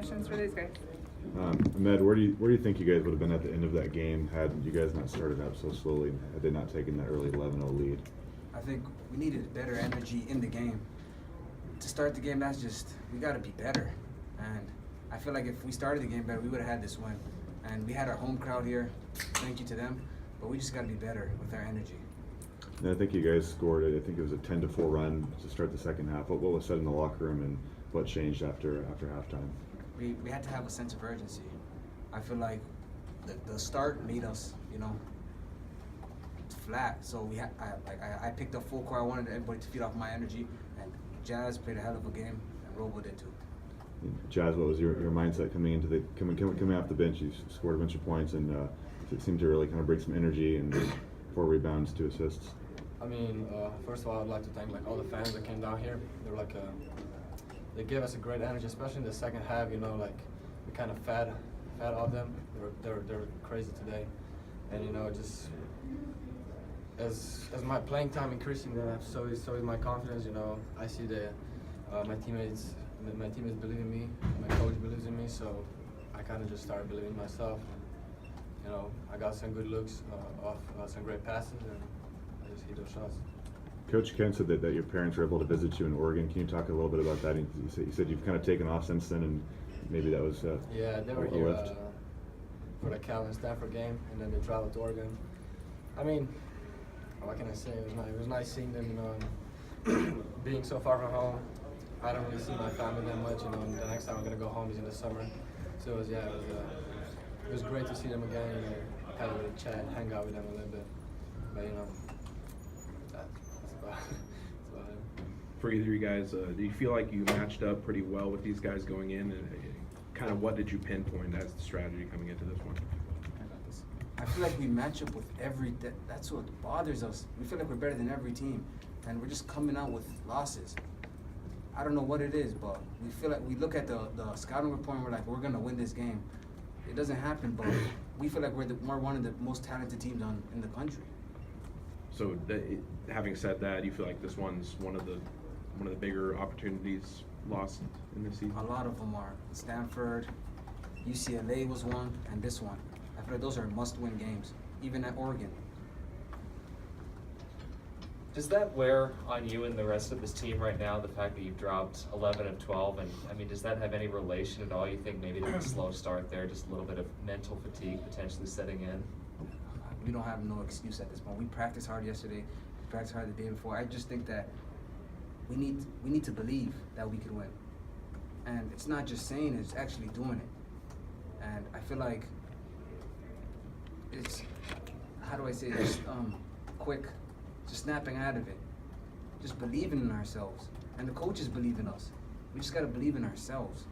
questions for these guys. Ahmed, where do you think you guys would have been at the end of that game had you guys not started out so slowly, had they not taken that early 11-0 lead? I think we needed better energy in the game. To start the game, we got to be better. And I feel like if we started the game better, we would have had this win. And we had our home crowd here. Thank you to them. But we just got to be better with our energy. And I think you guys scored it. I think it was a 10-4 run to start the second half. What was said in the locker room and what changed after halftime? We had to have a sense of urgency. I feel like the start made us, flat. So I picked up full court. I wanted everybody to feed off my energy, and Jazz played a hell of a game, and Robo did too. Jazz, what was your mindset coming off the bench? You scored a bunch of points, and it seemed to really kind of bring some energy and 4 rebounds, 2 assists. I mean, first of all, I'd like to thank all the fans that came down here. They were they gave us a great energy, especially in the second half. We kind of fed off them. They were crazy today, and just as my playing time increasing, then so is my confidence. I see my teammates believe in me, my coach believes in me, so I kind of just started believing in myself. I got some good looks off some great passes, and I just hit those shots. Coach Ken said that your parents were able to visit you in Oregon. Can you talk a little bit about that? You said you've kind of taken off since then, and maybe that was yeah, they were here for the Cal and Stanford game, and then they traveled to Oregon. I mean, what can I say? It was nice seeing them. Being so far from home, I don't really see my family that much. And the next time I'm gonna go home is in the summer. So it was great to see them again. Have a little chat, hang out with them a little bit. But that's about it. For either of you guys, do you feel like you matched up pretty well with these guys going in? And kind of what did you pinpoint as the strategy coming into this one? I feel like we match up with that's what bothers us. We feel like we're better than every team, and we're just coming out with losses. I don't know what it is, but we feel like we look at the scouting report and we're like, we're gonna win this game. It doesn't happen, but we feel like we're one of the most talented teams in the country. So, having said that, you feel like this one's one of the bigger opportunities lost in this season? A lot of them are. Stanford, UCLA was one, and this one. I feel like those are must-win games, even at Oregon. Does that wear on you and the rest of this team right now, the fact that you've dropped 11 of 12? And I mean, does that have any relation at all? You think maybe to a slow start there, just a little bit of mental fatigue potentially setting in? We don't have no excuse at this point. We practiced hard yesterday. We practiced hard the day before. I just think that we need to believe that we can win. And it's not just saying it, it's actually doing it. And I feel like it's, how do I say this, quick, just snapping out of it. Just believing in ourselves. And the coaches believe in us. We just got to believe in ourselves.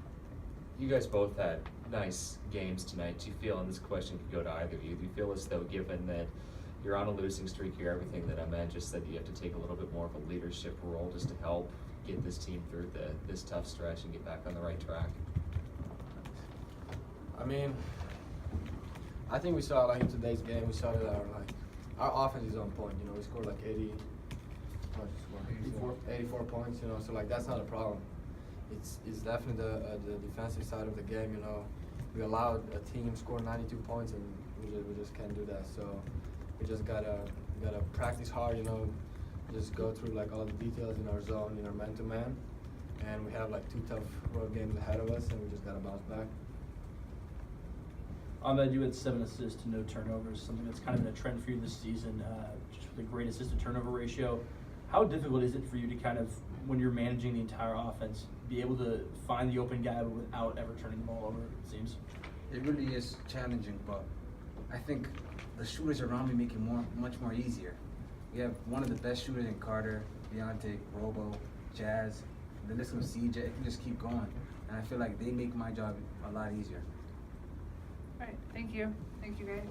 You guys both had nice games tonight. Do you feel, and this question could go to either of you, do you feel as though, given that you're on a losing streak here, everything that Ahmed just said, you have to take a little bit more of a leadership role just to help get this team through this tough stretch and get back on the right track? I mean, I think we saw in today's game, we saw that our offense is on point. We scored 84 points. So that's not a problem. It's definitely the defensive side of the game. We allowed a team score 92 points, and we just can't do that. So we just gotta practice hard. Just go through all the details in our zone, in our man-to-man, and we have 2 tough road games ahead of us, and we just gotta bounce back. Ahmed, you had 7 assists to no turnovers, something that's kind of been a trend for you this season, just with a great assist-to-turnover ratio. How difficult is it for you to kind of, when you're managing the entire offense, be able to find the open guy without ever turning the ball over, it seems? It really is challenging, but I think the shooters around me make it much more easier. We have one of the best shooters in Carter, Deontay, Robo, Jazz, the list of CJ, it can just keep going. And I feel like they make my job a lot easier. All right, thank you. Thank you, guys.